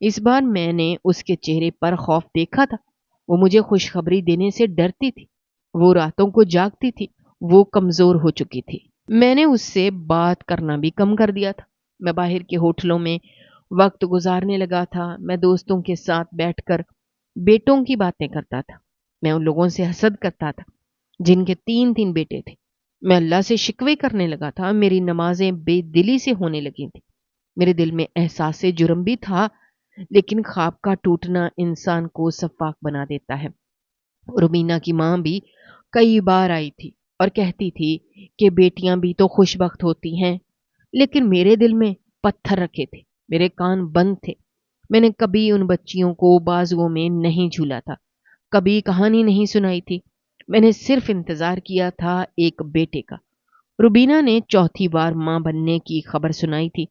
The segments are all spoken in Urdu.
اس بار میں نے اس کے چہرے پر خوف دیکھا تھا۔ وہ مجھے خوشخبری دینے سے ڈرتی تھی، وہ راتوں کو جاگتی تھی، وہ کمزور ہو چکی تھی۔ میں نے اس سے بات کرنا بھی کم کر دیا تھا۔ میں باہر کے ہوٹلوں میں وقت گزارنے لگا تھا۔ میں دوستوں کے ساتھ بیٹھ کر بیٹوں کی باتیں کرتا تھا۔ میں ان لوگوں سے حسد کرتا تھا جن کے تین تین بیٹے تھے۔ میں اللہ سے شکوے کرنے لگا تھا۔ میری نمازیں بے دلی سے ہونے لگی تھیں۔ میرے دل میں احساس جرم بھی تھا، لیکن خواب کا ٹوٹنا انسان کو سفاک بنا دیتا ہے۔ روبینہ کی ماں بھی کئی بار آئی تھی اور کہتی تھی کہ بیٹیاں بھی تو خوش بخت ہوتی ہیں، لیکن میرے دل میں پتھر رکھے تھے، میرے کان بند تھے۔ میں نے کبھی ان بچیوں کو بازوؤں میں نہیں جھولا تھا، کبھی کہانی نہیں سنائی تھی۔ میں نے صرف انتظار کیا تھا ایک بیٹے کا۔ روبینہ نے چوتھی بار ماں بننے کی خبر سنائی تھی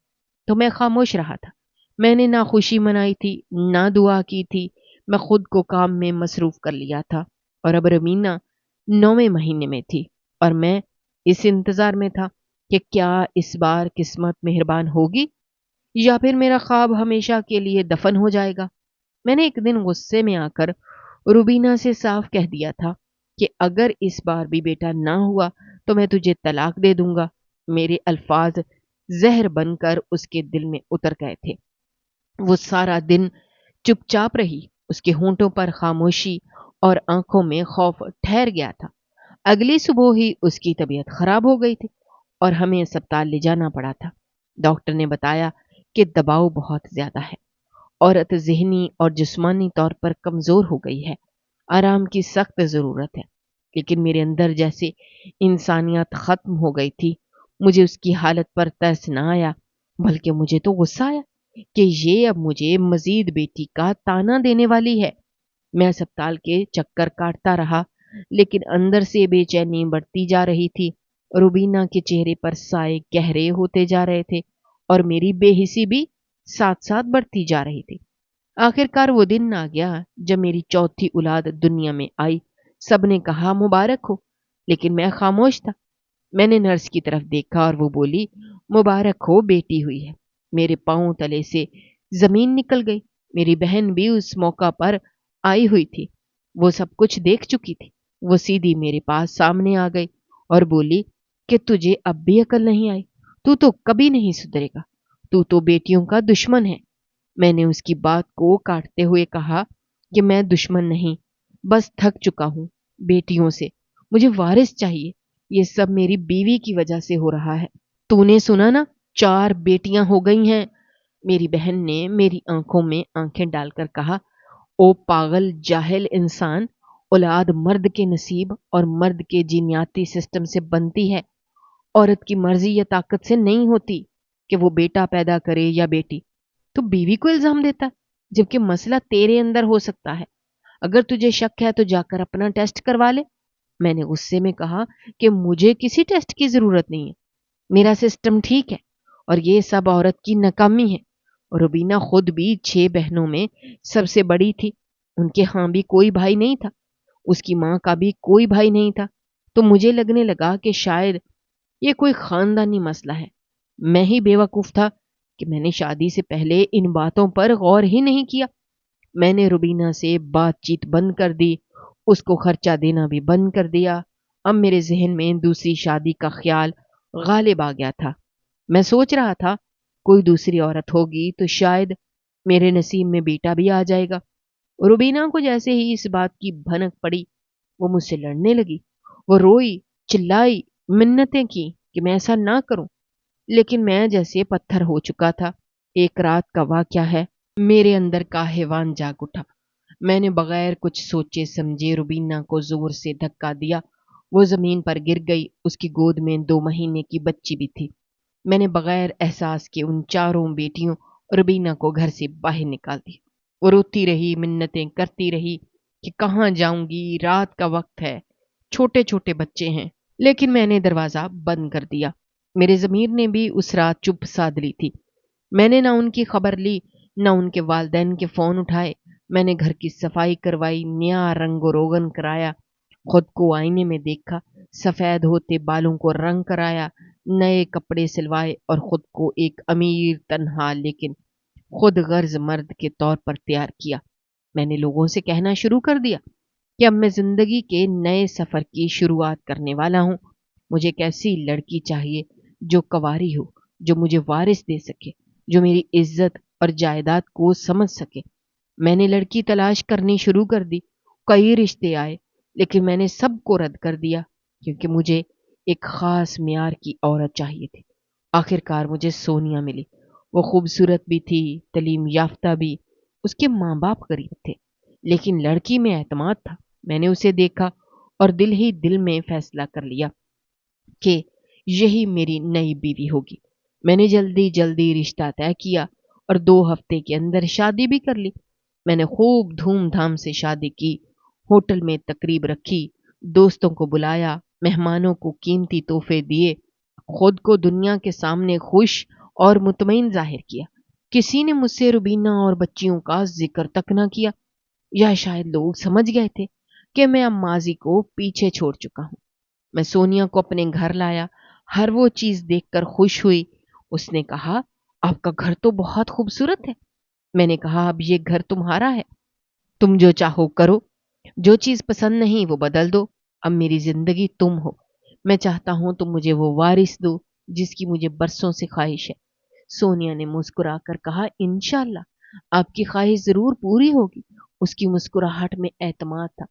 تو میں خاموش رہا تھا۔ میں نے نہ خوشی منائی تھی، نہ دعا کی تھی۔ میں خود کو کام میں مصروف کر لیا تھا، اور اب روبینہ 9ویں مہینے میں تھی، اور میں اس انتظار میں تھا کہ کیا اس بار قسمت مہربان ہوگی یا پھر میرا خواب ہمیشہ کے لیے دفن ہو جائے گا۔ میں نے ایک دن غصے میں آ کر روبینہ سے صاف کہہ دیا تھا کہ اگر اس بار بھی بیٹا نہ ہوا تو میں تجھے طلاق دے دوں گا۔ میرے الفاظ زہر بن کر اس کے دل میں اتر گئے تھے۔ وہ سارا دن چپ چاپ رہی، اس کے ہونٹوں پر خاموشی اور آنکھوں میں خوف ٹھہر گیا تھا۔ اگلی صبح ہی اس کی طبیعت خراب ہو گئی تھی اور ہمیں اسپتال لے جانا پڑا تھا۔ ڈاکٹر نے بتایا کہ دباؤ بہت زیادہ ہے، عورت ذہنی اور جسمانی طور پر کمزور ہو گئی ہے، آرام کی سخت ضرورت ہے۔ لیکن میرے اندر جیسے انسانیت ختم ہو گئی تھی۔ مجھے اس کی حالت پر ترس نہ آیا، بلکہ مجھے تو غصہ آیا کہ یہ اب مجھے مزید بیٹی کا تانا دینے والی ہے۔ میں اسپتال کے چکر کاٹتا رہا، لیکن اندر سے بے چینی بڑھتی جا رہی تھی۔ روبینہ کے چہرے پر سائے گہرے ہوتے جا رہے تھے اور میری بے حسی بھی ساتھ ساتھ بڑھتی جا رہی تھی۔ آخر کار وہ دن آ گیا جب میری چوتھی اولاد دنیا میں آئی۔ سب نے کہا مبارک ہو، لیکن میں خاموش تھا۔ میں نے نرس کی طرف دیکھا اور وہ بولی مبارک ہو، بیٹی ہوئی ہے۔ میرے پاؤں تلے سے زمین نکل گئی۔ میری بہن بھی اس موقع پر آئی ہوئی تھی، وہ سب کچھ دیکھ چکی تھی۔ وہ سیدھی میرے پاس سامنے آ گئی اور بولی کہ تجھے اب بھی عقل نہیں آئی، تو کبھی نہیں سدھرے گا، تو بیٹیوں کا دشمن ہے۔ میں نے اس کی بات کو کاٹتے ہوئے کہا کہ میں دشمن نہیں، بس تھک چکا ہوں بیٹیوں سے، مجھے وارث چاہیے۔ یہ سب میری بیوی کی وجہ سے ہو رہا ہے۔ تو نے سنا نا، 4 بیٹیاں ہو گئی ہیں۔ میری بہن نے میری آنکھوں میں آنکھیں ڈال کر کہا، او پاگل جاہل انسان، اولاد مرد کے نصیب اور مرد کے جینیاتی سسٹم سے بنتی ہے، عورت کی مرضی یا طاقت سے نہیں ہوتی کہ وہ بیٹا پیدا کرے یا بیٹی۔ تو بیوی کو الزام دیتا ہے، جبکہ مسئلہ تیرے اندر ہو سکتا ہے۔ اگر تجھے شک ہے تو جا کر اپنا ٹیسٹ کروا لے۔ میں نے غصے میں کہا کہ مجھے کسی ٹیسٹ کی ضرورت نہیں ہے، میرا سسٹم ٹھیک ہے اور یہ سب عورت کی ناکامی ہے۔ روبینہ خود بھی 6 بہنوں میں سب سے بڑی تھی، ان کے ہاں بھی کوئی بھائی نہیں تھا، اس کی ماں کا بھی کوئی بھائی نہیں تھا۔ تو مجھے لگنے لگا کہ شاید یہ کوئی خاندانی مسئلہ ہے۔ میں ہی بیوقوف تھا کہ میں نے شادی سے پہلے ان باتوں پر غور ہی نہیں کیا۔ میں نے روبینہ سے بات چیت بند کر دی، اس کو خرچہ دینا بھی بند کر دیا۔ اب میرے ذہن میں دوسری شادی کا خیال غالب آ گیا تھا۔ میں سوچ رہا تھا کوئی دوسری عورت ہوگی تو شاید میرے نصیب میں بیٹا بھی آ جائے گا۔ روبینہ کو جیسے ہی اس بات کی بھنک پڑی، وہ مجھ سے لڑنے لگی۔ وہ روئی، چلائی، منتیں کی کہ میں ایسا نہ کروں، لیکن میں جیسے پتھر ہو چکا تھا۔ ایک رات کا واقعہ ہے، میرے اندر کا حیوان جاگ اٹھا۔ میں نے بغیر کچھ سوچے سمجھے روبینہ کو زور سے دھکا دیا۔ وہ زمین پر گر گئی، اس کی گود میں 2 مہینے کی بچی بھی تھی۔ میں نے بغیر احساس کے ان 4 بیٹیوں روبینہ کو گھر سے باہر نکال دی۔ وہ روتی رہی، منتیں کرتی رہی کہ کہاں جاؤں گی، رات کا وقت ہے، چھوٹے چھوٹے بچے ہیں، لیکن میں نے دروازہ بند کر دیا۔ میرے ضمیر نے بھی اس رات چپ سادھ لی تھی۔ میں نے نہ ان کی خبر لی، نہ ان کے والدین کے فون اٹھائے۔ میں نے گھر کی صفائی کروائی، نیا رنگ و روغن کرایا، خود کو آئینے میں دیکھا، سفید ہوتے بالوں کو رنگ کرایا، نئے کپڑے سلوائے اور خود کو ایک امیر، تنہا لیکن خود غرض مرد کے طور پر تیار کیا۔ میں نے لوگوں سے کہنا شروع کر دیا کہ اب میں زندگی کے نئے سفر کی شروعات کرنے والا ہوں۔ مجھے ایک ایسی لڑکی چاہیے جو کنواری ہو، جو مجھے وارث دے سکے، جو میری عزت اور جائیداد کو سمجھ سکے۔ میں نے لڑکی تلاش کرنی شروع کر دی۔ کئی رشتے آئے، لیکن میں نے سب کو رد کر دیا کیونکہ مجھے ایک خاص معیار کی عورت چاہیے تھی۔ آخر کار مجھے سونیا ملی۔ وہ خوبصورت بھی تھی، تعلیم یافتہ بھی، اس کے ماں باپ غریب تھے، لیکن لڑکی میں اعتماد تھا۔ میں نے اسے دیکھا اور دل ہی دل میں فیصلہ کر لیا کہ یہی میری نئی بیوی ہوگی۔ میں نے جلدی جلدی رشتہ طے کیا اور 2 ہفتے کے اندر شادی بھی کر لی۔ میں نے خوب دھوم دھام سے شادی کی، ہوٹل میں تقریب رکھی، دوستوں کو بلایا، مہمانوں کو قیمتی تحفے دیے، خود کو دنیا کے سامنے خوش اور مطمئن ظاہر کیا۔ کسی نے مجھ سے روبینہ اور بچیوں کا ذکر تک نہ کیا، یا شاید لوگ سمجھ گئے تھے کہ میں اب ماضی کو پیچھے چھوڑ چکا ہوں۔ میں سونیا کو اپنے گھر لایا، ہر وہ چیز دیکھ کر خوش ہوئی۔ اس نے کہا، آپ کا گھر تو بہت خوبصورت ہے۔ میں نے کہا، اب یہ گھر تمہارا ہے، تم جو چاہو کرو، جو چیز پسند نہیں وہ بدل دو، اب میری زندگی تم ہو۔ میں چاہتا ہوں تم مجھے وہ وارث دو جس کی مجھے برسوں سے خواہش ہے۔ سونیا نے مسکرا کر کہا، انشاءاللہ آپ کی خواہش ضرور پوری ہوگی۔ اس کی مسکراہٹ میں اعتماد تھا،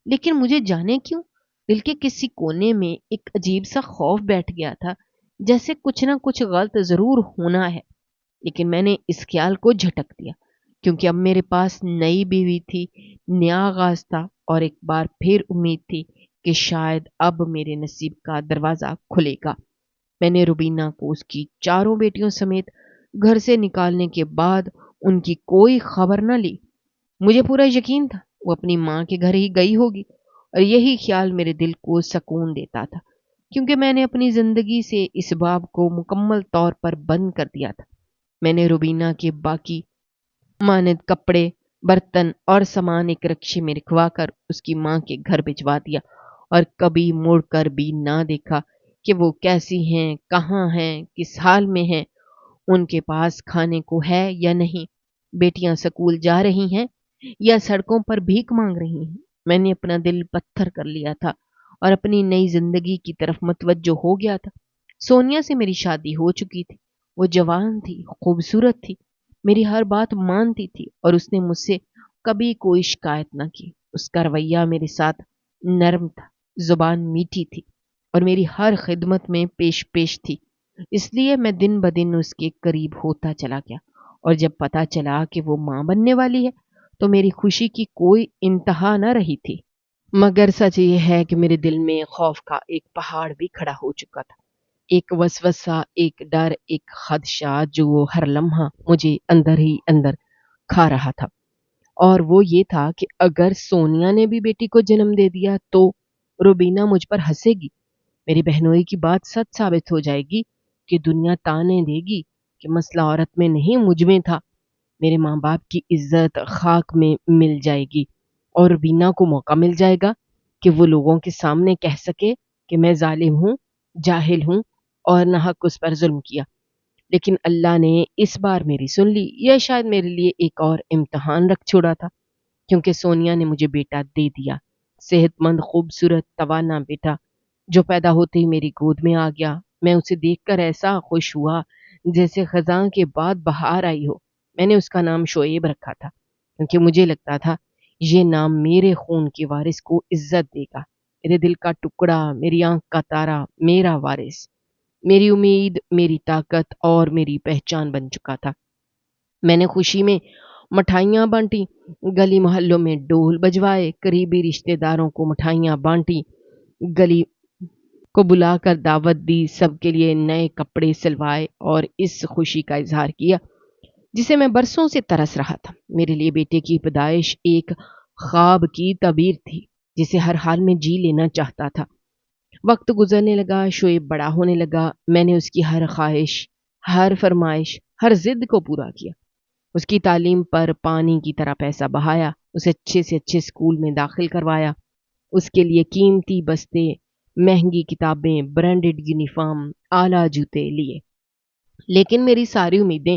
لیکن مجھے جانے کیوں دل کے کسی کونے میں ایک عجیب سا خوف بیٹھ گیا تھا، جیسے کچھ نہ کچھ غلط ضرور ہونا ہے۔ لیکن میں نے اس خیال کو جھٹک دیا کیونکہ اب میرے پاس نئی بیوی تھی، نیا آغاز تھا، اور ایک بار پھر امید تھی کہ شاید اب میرے نصیب کا دروازہ کھلے گا۔ میں نے روبینہ کو اس کی 4 بیٹیوں سمیت گھر سے نکالنے کے بعد ان کی کوئی خبر نہ لی۔ مجھے پورا یقین تھا وہ اپنی ماں کے گھر ہی گئی ہوگی، اور یہی خیال میرے دل کو سکون دیتا تھا کیونکہ میں نے اپنی زندگی سے اس باب کو مکمل طور پر بند کر دیا تھا۔ میں نے روبینہ کے باقی مانند کپڑے، برتن اور سامان ایک رکشے میں رکھوا کر اس کی ماں کے گھر بھجوا دیا، اور کبھی مڑ کر بھی نہ دیکھا کہ وہ کیسی ہیں، کہاں ہیں، کس حال میں ہیں، ان کے پاس کھانے کو ہے یا نہیں، بیٹیاں سکول جا رہی ہیں یا سڑکوں پر بھیک مانگ رہی ہیں۔ میں نے اپنا دل پتھر کر لیا تھا اور اپنی نئی زندگی کی طرف متوجہ ہو گیا تھا۔ سونیا سے میری شادی ہو چکی تھی، وہ جوان تھی، خوبصورت تھی، میری ہر بات مانتی تھی، اور اس نے مجھ سے کبھی کوئی شکایت نہ کی۔ اس کا رویہ میرے ساتھ نرم تھا، زبان میٹھی تھی، اور میری ہر خدمت میں پیش پیش تھی۔ اس لیے میں دن بدن اس کے قریب ہوتا چلا گیا، اور جب پتا چلا کہ وہ ماں بننے والی ہے تو میری خوشی کی کوئی انتہا نہ رہی تھی۔ مگر سچ یہ ہے کہ میرے دل میں خوف کا ایک پہاڑ بھی کھڑا ہو چکا تھا، ایک وسوسہ، ایک ڈر، ایک خدشہ جو ہر لمحہ مجھے اندر ہی اندر کھا رہا تھا، اور وہ یہ تھا کہ اگر سونیا نے بھی بیٹی کو جنم دے دیا تو روبینہ مجھ پر ہنسے گی، میری بہنوئی کی بات سچ ثابت ہو جائے گی کہ دنیا تانے دے گی کہ مسئلہ عورت میں نہیں مجھ میں تھا، میرے ماں باپ کی عزت خاک میں مل جائے گی، اور روبینہ کو موقع مل جائے گا کہ وہ لوگوں کے سامنے کہہ سکے کہ میں ظالم ہوں، جاہل ہوں، اور ناحق اس پر ظلم کیا۔ لیکن اللہ نے اس بار میری سن لی، یا شاید میرے لیے ایک اور امتحان رکھ چھوڑا تھا، کیونکہ سونیا نے مجھے بیٹا دے دیا، صحت مند، خوبصورت، توانا بیٹا جو پیدا ہوتے ہی میری گود میں آ گیا۔ میں اسے دیکھ کر ایسا خوش ہوا جیسے خزاں کے بعد بہار آئی ہو۔ میں نے اس کا نام شعیب رکھا تھا کیونکہ مجھے لگتا تھا یہ نام میرے خون کے وارث کو عزت دے گا، میرے دل کا ٹکڑا، میری آنکھ کا تارا، میرا وارث، میری امید، میری طاقت اور میری پہچان بن چکا تھا۔ میں نے خوشی میں مٹھائیاں بانٹی، گلی محلوں میں ڈول بجوائے، قریبی رشتہ داروں کو مٹھائیاں بانٹی، گلی کو بلا کر دعوت دی، سب کے لیے نئے کپڑے سلوائے، اور اس خوشی کا اظہار کیا جسے میں برسوں سے ترس رہا تھا۔ میرے لیے بیٹے کی پیدائش ایک خواب کی تعبیر تھی جسے ہر حال میں جی لینا چاہتا تھا۔ وقت گزرنے لگا، شعیب بڑا ہونے لگا، میں نے اس کی ہر خواہش، ہر فرمائش، ہر ضد کو پورا کیا۔ اس کی تعلیم پر پانی کی طرح پیسہ بہایا، اسے اچھے سے اچھے اسکول میں داخل کروایا، اس کے لیے قیمتی بستے، مہنگی کتابیں، برانڈڈ یونیفارم، اعلیٰ جوتے لیے۔ لیکن میری ساری امیدیں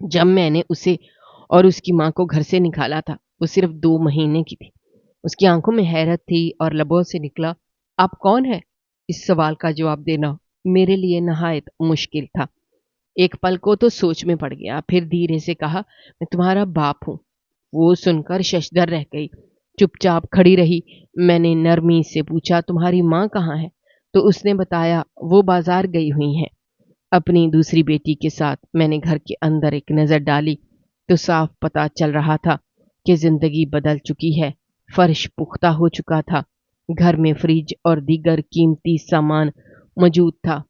جب میں نے اسے اور اس کی ماں کو گھر سے نکالا تھا وہ صرف 2 مہینے کی تھی۔ اس کی آنکھوں میں حیرت تھی اور لبوں سے نکلا، آپ کون ہے؟ اس سوال کا جواب دینا میرے لیے نہایت مشکل تھا۔ ایک پل کو تو سوچ میں پڑ گیا، پھر دھیرے سے کہا، میں تمہارا باپ ہوں۔ وہ سن کر ششدر رہ گئی، چپ چاپ کھڑی رہی۔ میں نے نرمی سے پوچھا، تمہاری ماں کہاں ہے؟ تو اس نے بتایا وہ بازار گئی ہوئی ہیں اپنی دوسری بیٹی کے ساتھ۔ میں نے گھر کے اندر ایک نظر ڈالی تو صاف پتہ چل رہا تھا کہ زندگی بدل چکی ہے۔ فرش پختہ ہو چکا تھا، گھر میں فریج اور دیگر قیمتی سامان موجود تھا،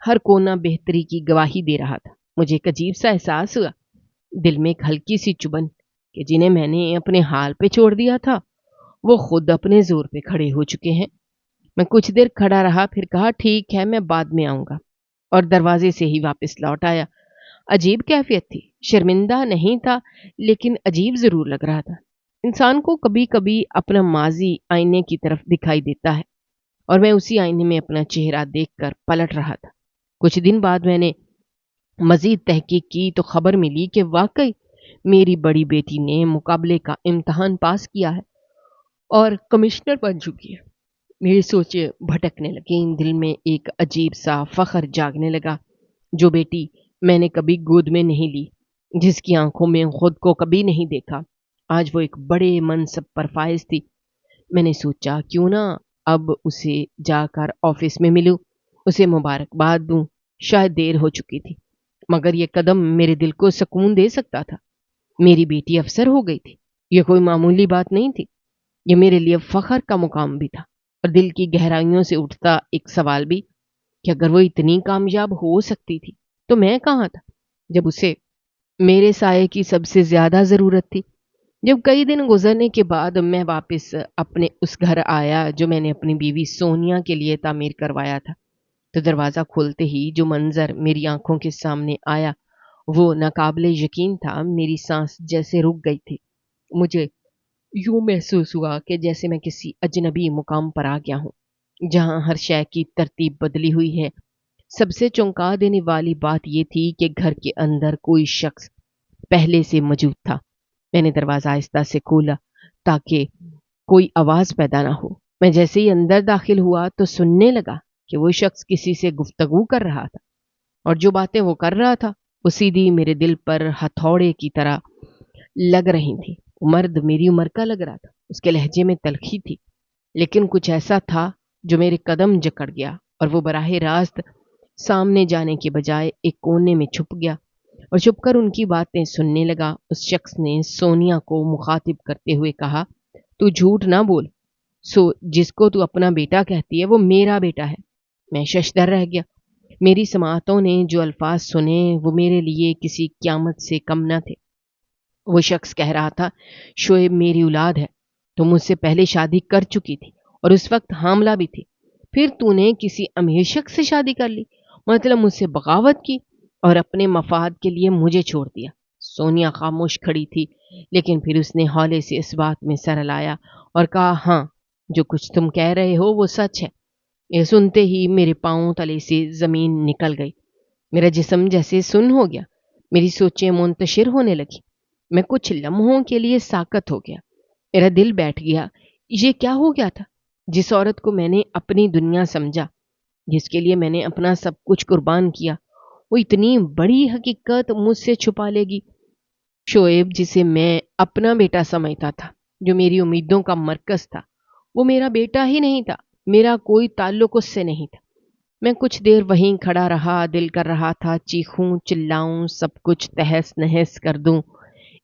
ہر کونا بہتری کی گواہی دے رہا تھا۔ مجھے ایک عجیب سا احساس ہوا، دل میں ایک ہلکی سی چبھن کہ جنہیں میں نے اپنے حال پہ چھوڑ دیا تھا وہ خود اپنے زور پہ کھڑے ہو چکے ہیں۔ میں کچھ دیر کھڑا رہا، پھر کہا، ٹھیک ہے میں بعد میں آؤں گا، اور دروازے سے ہی واپس لوٹ آیا۔ عجیب کیفیت تھی، شرمندہ نہیں تھا لیکن عجیب ضرور لگ رہا تھا۔ انسان کو کبھی کبھی اپنا ماضی آئینے کی طرف دکھائی دیتا ہے، اور میں اسی آئینے میں اپنا چہرہ دیکھ کر پلٹ رہا تھا۔ کچھ دن بعد میں نے مزید تحقیق کی تو خبر ملی کہ واقعی میری بڑی بیٹی نے مقابلے کا امتحان پاس کیا ہے اور کمشنر بن چکی ہے۔ میری سوچیں بھٹکنے لگیں، دل میں ایک عجیب سا فخر جاگنے لگا۔ جو بیٹی میں نے کبھی گود میں نہیں لی، جس کی آنکھوں میں خود کو کبھی نہیں دیکھا، آج وہ ایک بڑے منصب پر فائز تھی۔ میں نے سوچا کیوں نہ اب اسے جا کر آفس میں ملوں، اسے مبارکباد دوں۔ شاید دیر ہو چکی تھی مگر یہ قدم میرے دل کو سکون دے سکتا تھا۔ میری بیٹی افسر ہو گئی تھی، یہ کوئی معمولی بات نہیں تھی، یہ میرے لیے فخر کا مقام بھی تھا، اور دل کی گہرائیوں سے اٹھتا ایک سوال بھی کہ اگر وہ اتنی کامیاب ہو سکتی تھی تو میں کہاں تھا جب اسے میرے سائے کی سب سے زیادہ ضرورت تھی۔ جب کئی دن گزرنے کے بعد میں واپس اپنے اس گھر آیا جو میں نے اپنی بیوی سونیا کے لیے تعمیر کروایا تھا، تو دروازہ کھولتے ہی جو منظر میری آنکھوں کے سامنے آیا وہ ناقابل یقین تھا۔ میری سانس جیسے رک گئی تھی، مجھے یوں محسوس ہوا کہ جیسے میں کسی اجنبی مقام پر آ گیا ہوں جہاں ہر شے کی ترتیب بدلی ہوئی ہے۔ سب سے چونکا دینے والی بات یہ تھی کہ گھر کے اندر کوئی شخص پہلے سے موجود تھا۔ میں نے دروازہ آہستہ سے کھولا تاکہ کوئی آواز پیدا نہ ہو۔ میں جیسے ہی اندر داخل ہوا تو سننے لگا کہ وہ شخص کسی سے گفتگو کر رہا تھا، اور جو باتیں وہ کر رہا تھا وہ سیدھی میرے دل پر ہتھوڑے کی طرح لگ رہی تھی۔ مرد میری عمر کا لگ رہا تھا، اس کے لہجے میں تلخی تھی، لیکن کچھ ایسا تھا جو میرے قدم جکڑ گیا، اور وہ براہ راست سامنے جانے کے بجائے ایک کونے میں چھپ گیا اور چھپ کر ان کی باتیں سننے لگا۔ اس شخص نے سونیا کو مخاطب کرتے ہوئے کہا، تو جھوٹ نہ بول، جس کو تو اپنا بیٹا کہتی ہے وہ میرا بیٹا ہے۔ میں ششدر رہ گیا، میری سماعتوں نے جو الفاظ سنے وہ میرے لیے کسی قیامت سے کم نہ تھے۔ وہ شخص کہہ رہا تھا، شعیب میری اولاد ہے، تو مجھ سے پہلے شادی کر چکی تھی اور اس وقت حاملہ بھی تھی، پھر تو نے کسی امیر شخص سے شادی کر لی، مطلب مجھ سے بغاوت کی اور اپنے مفاد کے لیے مجھے چھوڑ دیا۔ سونیا خاموش کھڑی تھی، لیکن پھر اس نے ہولے سے اس بات میں سر ہلایا اور کہا، ہاں جو کچھ تم کہہ رہے ہو وہ سچ ہے۔ یہ سنتے ہی میرے پاؤں تلے سے زمین نکل گئی، میرا جسم جیسے سن ہو گیا، میری سوچیں منتشر ہونے لگی، میں کچھ لمحوں کے لیے ساکت ہو گیا، میرا دل بیٹھ گیا۔ یہ کیا ہو گیا تھا؟ جس عورت کو میں نے اپنی دنیا سمجھا، جس کے لیے میں نے اپنا سب کچھ قربان کیا، وہ اتنی بڑی حقیقت مجھ سے چھپا لے گی۔ شعیب جسے میں اپنا بیٹا سمجھتا تھا، جو میری امیدوں کا مرکز تھا، وہ میرا بیٹا ہی نہیں تھا، میرا کوئی تعلق اس سے نہیں تھا۔ میں کچھ دیر وہیں کھڑا رہا، دل کر رہا تھا چیخوں چلاؤں، سب کچھ تہس نہس کر دوں،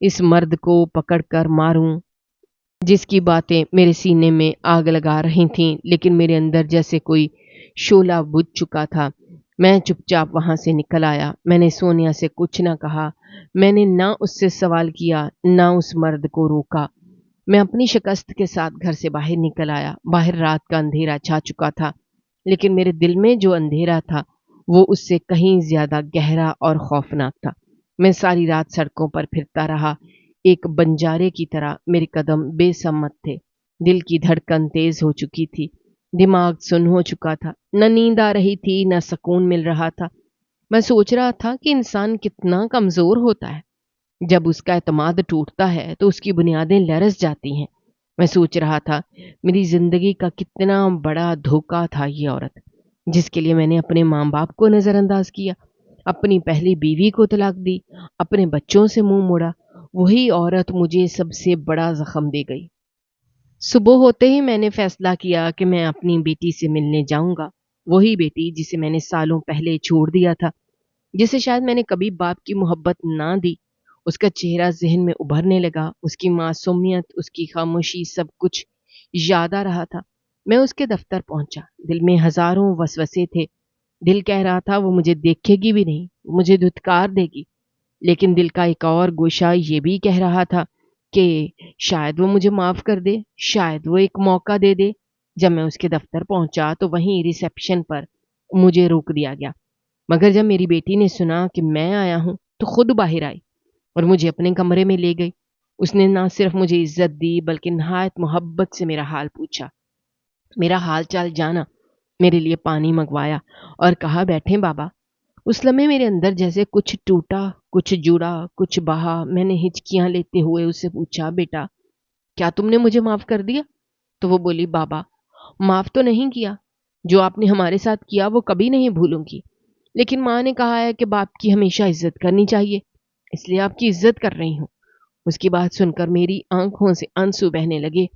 اس مرد کو پکڑ کر ماروں جس کی باتیں میرے سینے میں آگ لگا رہی تھیں، لیکن میرے اندر جیسے کوئی شعلہ بجھ چکا تھا۔ میں چپ چاپ وہاں سے نکل آیا۔ میں نے سونیا سے کچھ نہ کہا، میں نے نہ اس سے سوال کیا نہ اس مرد کو روکا۔ میں اپنی شکست کے ساتھ گھر سے باہر نکل آیا۔ باہر رات کا اندھیرا چھا چکا تھا، لیکن میرے دل میں جو اندھیرا تھا وہ اس سے کہیں زیادہ گہرا اور خوفناک تھا۔ میں ساری رات سڑکوں پر پھرتا رہا، ایک بنجارے کی طرح۔ میرے قدم بے سمت تھے، دل کی دھڑکن تیز ہو چکی تھی، دماغ سن ہو چکا تھا، نہ نیند آ رہی تھی نہ سکون مل رہا تھا۔ میں سوچ رہا تھا کہ انسان کتنا کمزور ہوتا ہے، جب اس کا اعتماد ٹوٹتا ہے تو اس کی بنیادیں لرز جاتی ہیں۔ میں سوچ رہا تھا میری زندگی کا کتنا بڑا دھوکہ تھا یہ عورت، جس کے لیے میں نے اپنے ماں باپ کو نظر انداز کیا، اپنی پہلی بیوی کو طلاق دی، اپنے بچوں سے منہ موڑا۔ وہی عورت مجھے سب سے بڑا زخم دے گئی۔ صبح ہوتے ہی میں نے فیصلہ کیا کہ میں اپنی بیٹی سے ملنے جاؤں گا، وہی بیٹی جسے میں نے سالوں پہلے چھوڑ دیا تھا، جسے شاید میں نے کبھی باپ کی محبت نہ دی۔ اس کا چہرہ ذہن میں ابھرنے لگا، اس کی معصومیت، اس کی خاموشی، سب کچھ یاد آ رہا تھا۔ میں اس کے دفتر پہنچا، دل میں ہزاروں وسوسے تھے۔ دل کہہ رہا تھا وہ مجھے دیکھے گی بھی نہیں، مجھے دھتکار دے گی، لیکن دل کا ایک اور گوشہ یہ بھی کہہ رہا تھا کہ شاید وہ مجھے معاف کر دے، شاید وہ ایک موقع دے دے۔ جب میں اس کے دفتر پہنچا تو وہیں ریسیپشن پر مجھے روک دیا گیا، مگر جب میری بیٹی نے سنا کہ میں آیا ہوں تو خود باہر آئی اور مجھے اپنے کمرے میں لے گئی۔ اس نے نہ صرف مجھے عزت دی بلکہ نہایت محبت سے میرا حال پوچھا، میرا حال چال جانا، میرے لیے پانی منگوایا اور کہا بیٹھیں بابا۔ اس لمحے میرے اندر جیسے کچھ ٹوٹا، کچھ جڑا، کچھ بہا۔ میں نے ہچکیاں لیتے ہوئے اس سے پوچھا بیٹا کیا تم نے مجھے معاف کر دیا؟ تو وہ بولی بابا معاف تو نہیں کیا، جو آپ نے ہمارے ساتھ کیا وہ کبھی نہیں بھولوں گی، لیکن ماں نے کہا ہے کہ باپ کی ہمیشہ عزت کرنی چاہیے، اس لیے آپ کی عزت کر رہی ہوں۔ اس کی بات سن کر میری آنکھوں سے آنسو بہنے لگے۔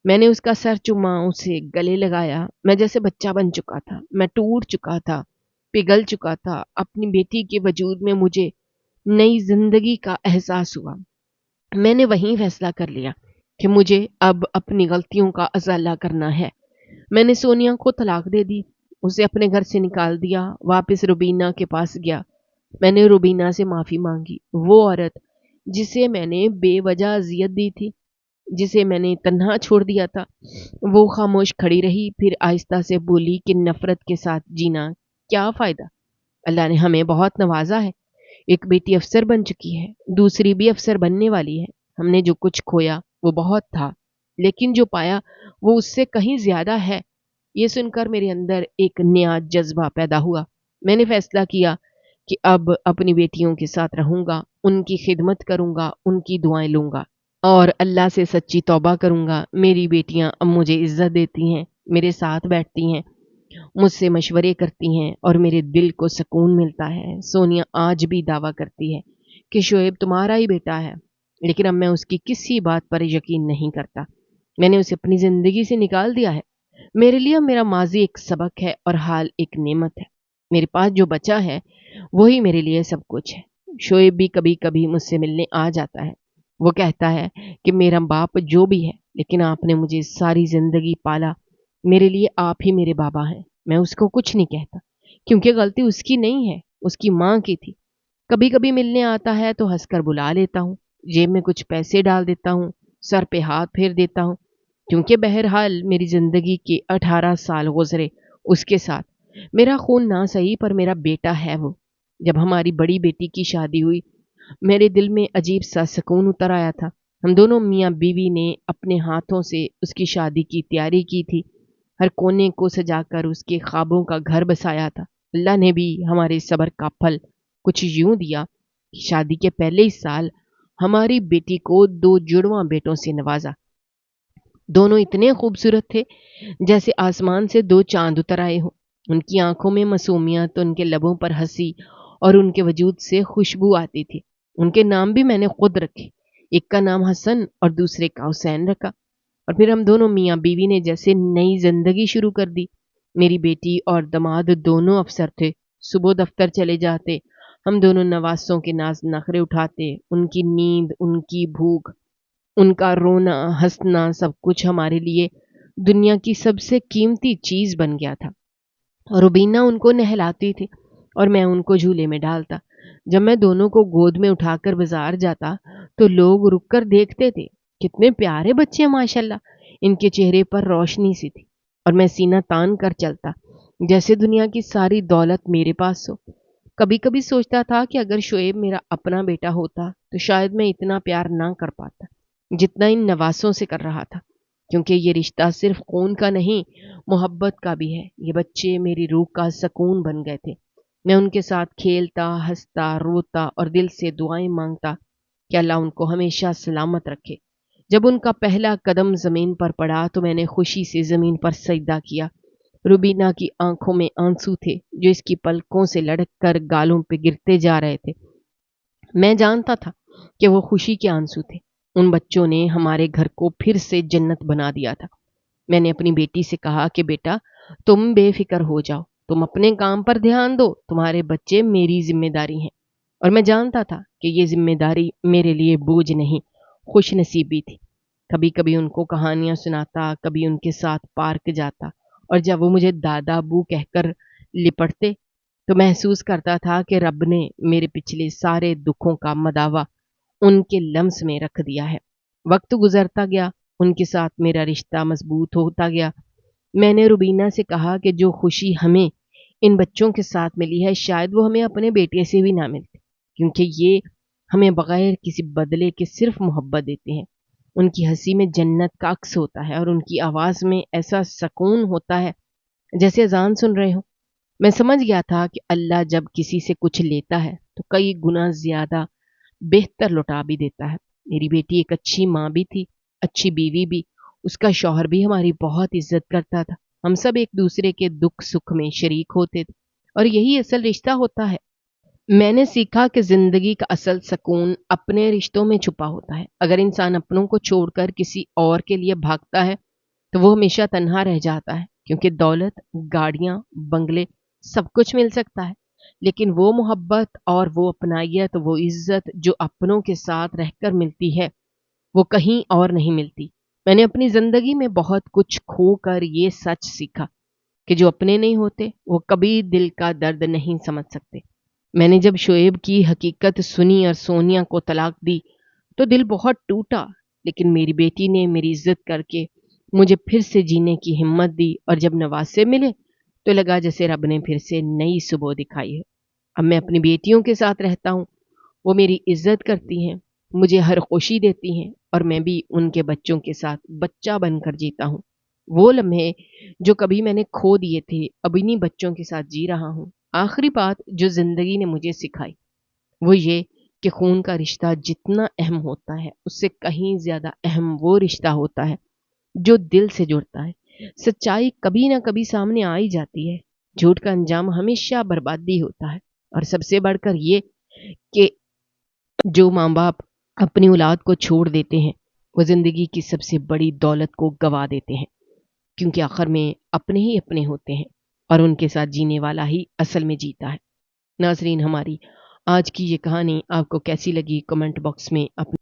میں نے اس کا سر چوما، اسے گلے لگایا۔ میں جیسے بچہ بن چکا تھا، میں ٹوٹ چکا تھا، پگھل چکا تھا۔ اپنی بیٹی کے وجود میں مجھے نئی زندگی کا احساس ہوا۔ میں نے وہیں فیصلہ کر لیا کہ مجھے اب اپنی غلطیوں کا ازالہ کرنا ہے۔ میں نے سونیا کو طلاق دے دی، اسے اپنے گھر سے نکال دیا، واپس روبینہ کے پاس گیا۔ میں نے روبینہ سے معافی مانگی، وہ عورت جسے میں نے بے وجہ اذیت دی تھی، جسے میں نے تنہا چھوڑ دیا تھا۔ وہ خاموش کھڑی رہی، پھر آہستہ سے بولی کہ نفرت کے ساتھ جینا کیا فائدہ؟ اللہ نے ہمیں بہت نوازا ہے، ایک بیٹی افسر بن چکی ہے، دوسری بھی افسر بننے والی ہے۔ ہم نے جو کچھ کھویا وہ بہت تھا، لیکن جو پایا وہ اس سے کہیں زیادہ ہے۔ یہ سن کر میرے اندر ایک نیا جذبہ پیدا ہوا۔ میں نے فیصلہ کیا کہ اب اپنی بیٹیوں کے ساتھ رہوں گا، ان کی خدمت کروں گا، ان کی دعائیں لوں گا اور اللہ سے سچی توبہ کروں گا۔ میری بیٹیاں اب مجھے عزت دیتی ہیں، میرے ساتھ بیٹھتی ہیں، مجھ سے مشورے کرتی ہیں اور میرے دل کو سکون ملتا ہے۔ سونیا آج بھی دعویٰ کرتی ہے کہ شعیب تمہارا ہی بیٹا ہے، لیکن اب میں اس کی کسی بات پر یقین نہیں کرتا۔ میں نے اسے اپنی زندگی سے نکال دیا ہے۔ میرے لیے میرا ماضی ایک سبق ہے اور حال ایک نعمت ہے۔ میرے پاس جو بچا ہے وہی میرے لیے سب کچھ ہے۔ شعیب بھی کبھی کبھی مجھ سے ملنے آ جاتا ہے۔ وہ کہتا ہے کہ میرا باپ جو بھی ہے، لیکن آپ نے مجھے ساری زندگی پالا، میرے لیے آپ ہی میرے بابا ہیں۔ میں اس کو کچھ نہیں کہتا کیونکہ غلطی اس کی نہیں ہے، اس کی ماں کی تھی۔ کبھی کبھی ملنے آتا ہے تو ہنس کر بلا لیتا ہوں، جیب میں کچھ پیسے ڈال دیتا ہوں، سر پہ ہاتھ پھیر دیتا ہوں، کیونکہ بہرحال میری زندگی کے 18 سال گزرے اس کے ساتھ۔ میرا خون نہ صحیح پر میرا بیٹا ہے وہ۔ جب ہماری بڑی بیٹی کی شادی ہوئی میرے دل میں عجیب سا سکون اتر آیا تھا۔ ہم دونوں میاں بیوی نے اپنے ہاتھوں سے اس کی شادی کی تیاری کی تھی، ہر کونے کو سجا کر اس کے خوابوں کا گھر بسایا تھا۔ اللہ نے بھی ہمارے صبر کا پھل کچھ یوں دیا کہ شادی کے پہلے ہی سال ہماری بیٹی کو 2 جڑواں بیٹوں سے نوازا۔ دونوں اتنے خوبصورت تھے جیسے آسمان سے 2 چاند اتر آئے ہوں۔ ان کی آنکھوں میں معصومیت، ان کے لبوں پر ہنسی اور ان کے وجود سے خوشبو آتی تھی۔ ان کے نام بھی میں نے خود رکھے، ایک کا نام حسن اور دوسرے کا حسین رکھا۔ اور پھر ہم دونوں میاں بیوی نے جیسے نئی زندگی شروع کر دی۔ میری بیٹی اور دماد دونوں افسر تھے، صبح دفتر چلے جاتے، ہم دونوں نواسوں کے ناز نخرے اٹھاتے، ان کی نیند، ان کی بھوک، ان کا رونا ہنسنا، سب کچھ ہمارے لیے دنیا کی سب سے قیمتی چیز بن گیا تھا۔ روبینہ ان کو نہلاتی تھی اور میں ان کو جھولے میں ڈالتا۔ جب میں دونوں کو گود میں اٹھا کر بازار جاتا تو لوگ رک کر دیکھتے تھے، کتنے پیارے بچے ہیں ماشاءاللہ، ان کے چہرے پر روشنی سی تھی، اور میں سینہ تان کر چلتا جیسے دنیا کی ساری دولت میرے پاس ہو۔ کبھی کبھی سوچتا تھا کہ اگر شعیب میرا اپنا بیٹا ہوتا تو شاید میں اتنا پیار نہ کر پاتا جتنا ان نواسوں سے کر رہا تھا، کیونکہ یہ رشتہ صرف خون کا نہیں، محبت کا بھی ہے۔ یہ بچے میری روح کا سکون بن گئے تھے۔ میں ان کے ساتھ کھیلتا، ہنستا، روتا اور دل سے دعائیں مانگتا۔ کہ اللہ ان کو ہمیشہ سلامت رکھے۔ جب ان کا پہلا قدم زمین پر پڑا تو میں نے خوشی سے زمین پر سجدہ کیا۔ روبینہ کی آنکھوں میں آنسو تھے جو اس کی پلکوں سے لڑک کر گالوں پہ گرتے جا رہے تھے۔ میں جانتا تھا کہ وہ خوشی کے آنسو تھے۔ ان بچوں نے ہمارے گھر کو پھر سے جنت بنا دیا تھا۔ میں نے اپنی بیٹی سے کہا کہ بیٹا، تم بے فکر ہو جاؤ، تم اپنے کام پر دھیان دو، تمہارے بچے میری ذمہ داری ہیں۔ اور میں جانتا تھا کہ یہ ذمہ داری میرے لیے بوجھ نہیں، خوش نصیبی تھی۔ کبھی کبھی ان کو کہانیاں سناتا، کبھی ان کے ساتھ پارک جاتا، اور جب وہ مجھے دادا ابو کہہ کر لپٹتے تو محسوس کرتا تھا کہ رب نے میرے پچھلے سارے دکھوں کا مداوع ان کے لمس میں رکھ دیا ہے۔ وقت گزرتا گیا، ان کے ساتھ میرا رشتہ مضبوط ہوتا گیا۔ میں نے روبینہ سے کہا کہ جو خوشی ہمیں ان بچوں کے ساتھ ملی ہے شاید وہ ہمیں اپنے بیٹے سے بھی نہ ملتی، کیونکہ یہ ہمیں بغیر کسی بدلے کے صرف محبت دیتے ہیں۔ ان کی ہنسی میں جنت کا عکس ہوتا ہے اور ان کی آواز میں ایسا سکون ہوتا ہے جیسے اذان سن رہے ہوں۔ میں سمجھ گیا تھا کہ اللہ جب کسی سے کچھ لیتا ہے تو کئی گنا زیادہ بہتر لوٹا بھی دیتا ہے۔ میری بیٹی ایک اچھی ماں بھی تھی، اچھی بیوی بھی، اس کا شوہر بھی ہماری بہت عزت کرتا تھا۔ ہم سب ایک دوسرے کے دکھ سکھ میں شریک ہوتے تھے، اور یہی اصل رشتہ ہوتا ہے۔ میں نے سیکھا کہ زندگی کا اصل سکون اپنے رشتوں میں چھپا ہوتا ہے۔ اگر انسان اپنوں کو چھوڑ کر کسی اور کے لیے بھاگتا ہے تو وہ ہمیشہ تنہا رہ جاتا ہے، کیونکہ دولت، گاڑیاں، بنگلے، سب کچھ مل سکتا ہے، لیکن وہ محبت اور وہ اپنائیت، وہ عزت جو اپنوں کے ساتھ رہ کر ملتی ہے، وہ کہیں اور نہیں ملتی۔ میں نے اپنی زندگی میں بہت کچھ کھو کر یہ سچ سیکھا کہ جو اپنے نہیں ہوتے وہ کبھی دل کا درد نہیں سمجھ سکتے۔ میں نے جب شعیب کی حقیقت سنی اور سونیا کو طلاق دی تو دل بہت ٹوٹا، لیکن میری بیٹی نے میری عزت کر کے مجھے پھر سے جینے کی ہمت دی، اور جب نواسے ملے تو لگا جیسے رب نے پھر سے نئی صبح دکھائی ہے۔ اب میں اپنی بیٹیوں کے ساتھ رہتا ہوں، وہ میری عزت کرتی ہیں، مجھے ہر خوشی دیتی ہیں، اور میں بھی ان کے بچوں کے ساتھ بچہ بن کر جیتا ہوں۔ وہ لمحے جو کبھی میں نے کھو دیے تھے اب انہی بچوں کے ساتھ جی رہا ہوں۔ آخری بات جو زندگی نے مجھے سکھائی وہ یہ کہ خون کا رشتہ جتنا اہم ہوتا ہے اس سے کہیں زیادہ اہم وہ رشتہ ہوتا ہے جو دل سے جڑتا ہے۔ سچائی کبھی نہ کبھی سامنے آ ہی جاتی ہے، جھوٹ کا انجام ہمیشہ بربادی ہوتا ہے، اور سب سے بڑھ کر یہ کہ جو ماں باپ اپنی اولاد کو چھوڑ دیتے ہیں وہ زندگی کی سب سے بڑی دولت کو گوا دیتے ہیں، کیونکہ آخر میں اپنے ہی اپنے ہوتے ہیں اور ان کے ساتھ جینے والا ہی اصل میں جیتا ہے۔ ناظرین، ہماری آج کی یہ کہانی آپ کو کیسی لگی کمنٹ باکس میں اپنی